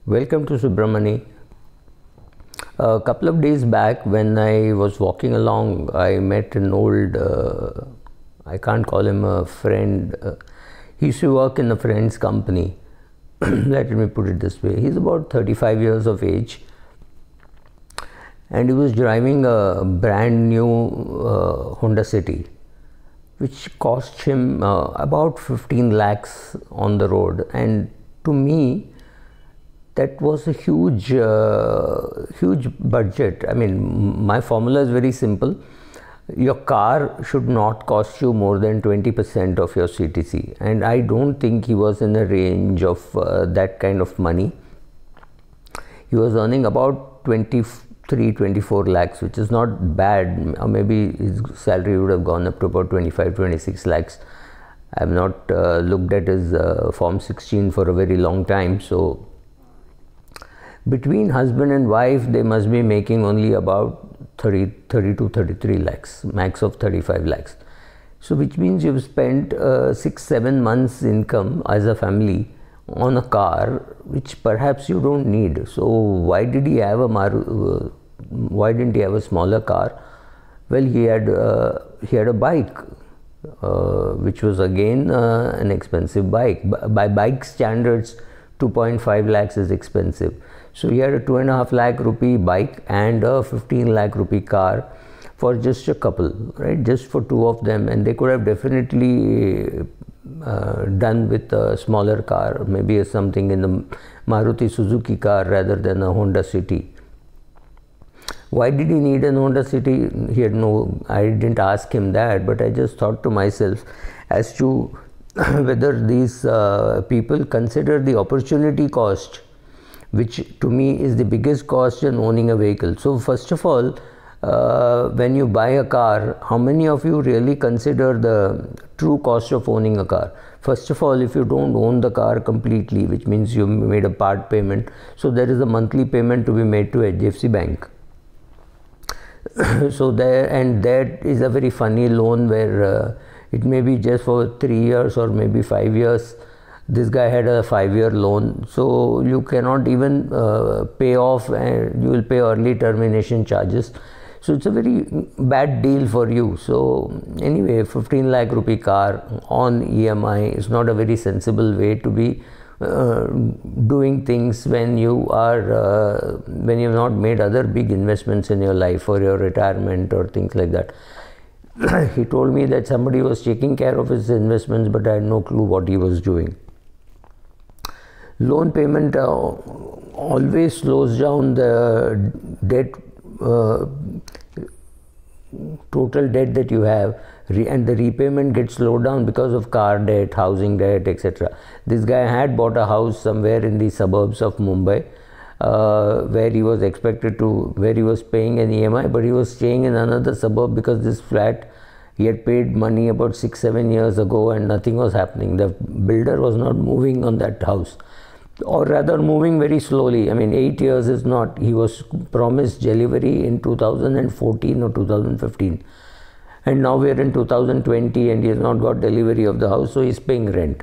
Welcome to Subramani. A couple of days back, when I was walking along, I met an old, I can't call him a friend. He used to work in a friend's company. Let me put it this way. He's about 35 years of age. And he was driving a brand new Honda City, which cost him about 15 lakhs on the road. And to me, that was a huge budget. I mean, my formula is very simple. Your car should not cost you more than 20% of your CTC. And I don't think he was in a range of that kind of money. He was earning about 24 lakhs, which is not bad. Or maybe his salary would have gone up to about 25-26 lakhs. I have not looked at his Form 16 for a very long time. So between husband and wife, they must be making only about 30 to 33 lakhs, max of 35 lakhs. So which means you've spent 6-7 months income as a family on a car which perhaps you don't need. So why did he have why didn't he have a smaller car? Well, he had a bike, which was again an expensive bike. By bike standards, 2.5 lakhs is expensive. So he had a 2.5 lakh rupee bike and a 15 lakh rupee car for just a couple, right? Just for two of them, and they could have definitely done with a smaller car, maybe something in the Maruti Suzuki car rather than a Honda City. Why did he need an Honda City? I didn't ask him that, but I just thought to myself as to whether these people consider the opportunity cost, which to me is the biggest cost in owning a vehicle. So first of all, when you buy a car, how many of you really consider the true cost of owning a car? First of all, if you don't own the car completely, which means you made a part payment, so there is a monthly payment to be made to HDFC Bank. So that is a very funny loan where it may be just for 3 years or maybe 5 years. This guy had a 5-year loan, so you cannot even pay off, and you will pay early termination charges. So it's a very bad deal for you. So anyway, 15 lakh rupee car on EMI is not a very sensible way to be doing things when you are when you have not made other big investments in your life for your retirement or things like that. He told me that somebody was taking care of his investments, but I had no clue what he was doing. Loan payment always slows down the debt, total debt that you have, and the repayment gets slowed down because of car debt, housing debt, etc. This guy had bought a house somewhere in the suburbs of Mumbai, where he was paying an EMI, but he was staying in another suburb because this flat he had paid money about 6-7 years ago and nothing was happening. The builder was not moving on that house, or rather moving very slowly. I mean, 8 years is not. He was promised delivery in 2014 or 2015, and now we are in 2020 and he has not got delivery of the house, so he is paying rent.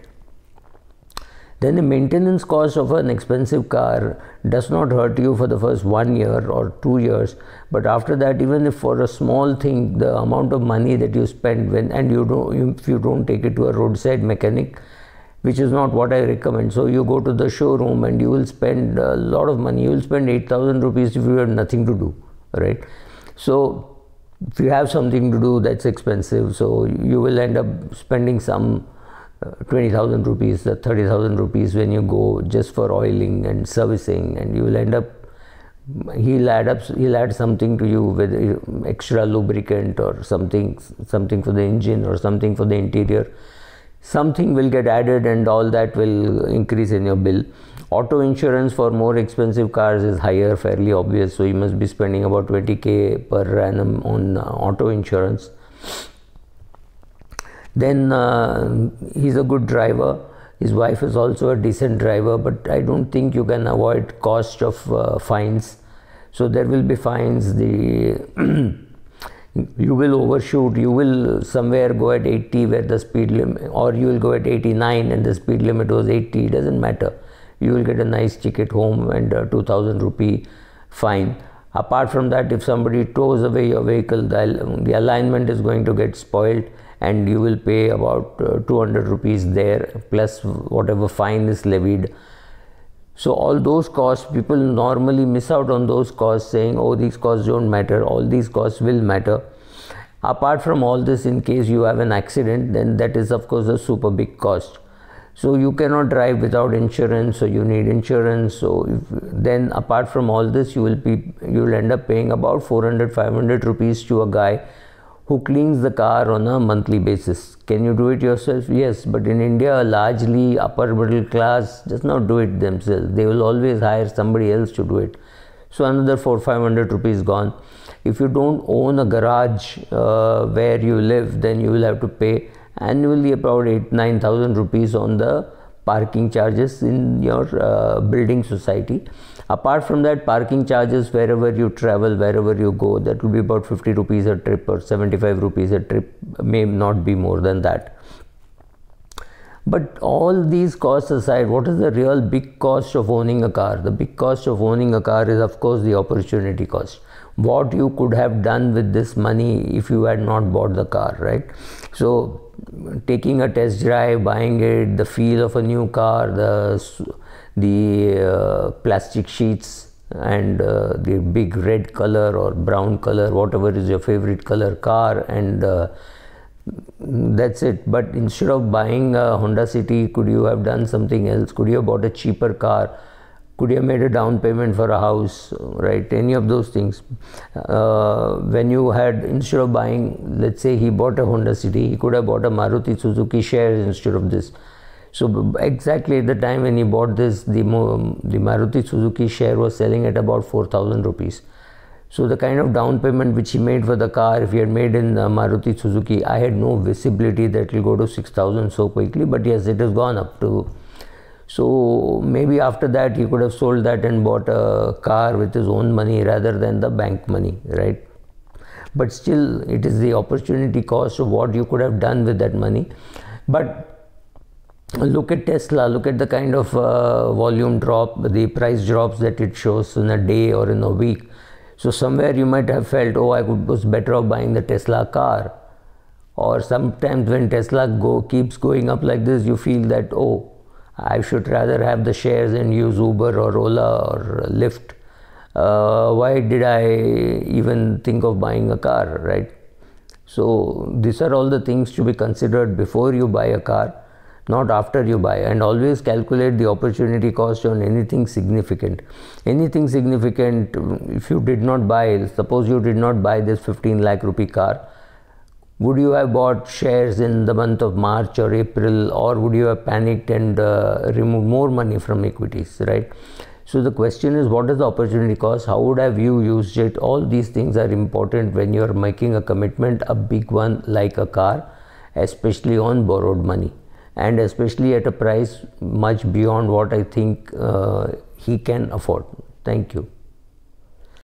Then the maintenance cost of an expensive car does not hurt you for the first 1 year or 2 years, but after that, even if for a small thing, the amount of money that you spend if you don't take it to a roadside mechanic, which is not what I recommend. So you go to the showroom and you will spend a lot of money. You will spend 8,000 rupees if you have nothing to do, right? So if you have something to do, that's expensive. So you will end up spending some 20,000 rupees, 30,000 rupees when you go just for oiling and servicing, and you will end up, he'll add something to you with extra lubricant or something for the engine or something for the interior. Something will get added and all that will increase in your bill. Auto insurance for more expensive cars is higher, fairly obvious. So you must be spending about 20k per annum on auto insurance. Then he's a good driver. His wife is also a decent driver, but I don't think you can avoid cost of fines. So there will be fines. You will overshoot, you will somewhere go at 80 where the speed limit, or you will go at 89 and the speed limit was 80, it doesn't matter. you will get a nice ticket home and a 2000 rupee fine. Apart from that, if somebody tows away your vehicle, the alignment is going to get spoiled and you will pay about 200 rupees there, plus whatever fine is levied. So all those costs, people normally miss out on those costs, saying, oh, these costs don't matter. All these costs will matter. Apart from all this, in case you have an accident, then that is of course a super big cost. So you cannot drive without insurance, so you need insurance. So then apart from all this, you will end up paying about 400-500 rupees to a guy who cleans the car on a monthly basis. Can you do it yourself? Yes, but in India, largely upper middle class does not do it themselves. They will always hire somebody else to do it. So another 400-500 rupees gone. If you don't own a garage where you live, then you will have to pay annually about 8,000-9,000 rupees on the parking charges in your building society. Apart from that, parking charges wherever you travel, wherever you go, that will be about 50 rupees a trip or 75 rupees a trip, may not be more than that. But all these costs aside, what is the real big cost of owning a car? The big cost of owning a car is of course the opportunity cost. What you could have done with this money if you had not bought the car, right? So taking a test drive, buying it, the feel of a new car, the plastic sheets and the big red color or brown color, whatever is your favorite color car, and that's it. But instead of buying a Honda City, could you have done something else? Could you have bought a cheaper car? Could you have made a down payment for a house, right? Any of those things. When you had, instead of buying, let's say he bought a Honda City, he could have bought a Maruti Suzuki shares instead of this. So exactly at the time when he bought this, the Maruti Suzuki share was selling at about 4,000 rupees. So the kind of down payment which he made for the car, if he had made in Maruti Suzuki, I had no visibility that it will go to 6,000 so quickly, but yes, it has gone up to. So maybe after that he could have sold that and bought a car with his own money rather than the bank money, right? But still, it is the opportunity cost of what you could have done with that money. But look at Tesla, look at the kind of volume drop, the price drops that it shows in a day or in a week. So somewhere you might have felt, oh, I was better off buying the Tesla car. Or sometimes when Tesla keeps going up like this, you feel that, oh, I should rather have the shares and use Uber or Ola or Lyft. Why did I even think of buying a car, right? So these are all the things to be considered before you buy a car, not after you buy. And always calculate the opportunity cost on anything significant. Anything significant, if you did not buy, suppose you did not buy this 15 lakh rupee car, would you have bought shares in the month of March or April, or would you have panicked and removed more money from equities, right? So the question is, what is the opportunity cost? How would have you used it? All these things are important when you are making a commitment, a big one like a car, especially on borrowed money, and especially at a price much beyond what I think he can afford. Thank you.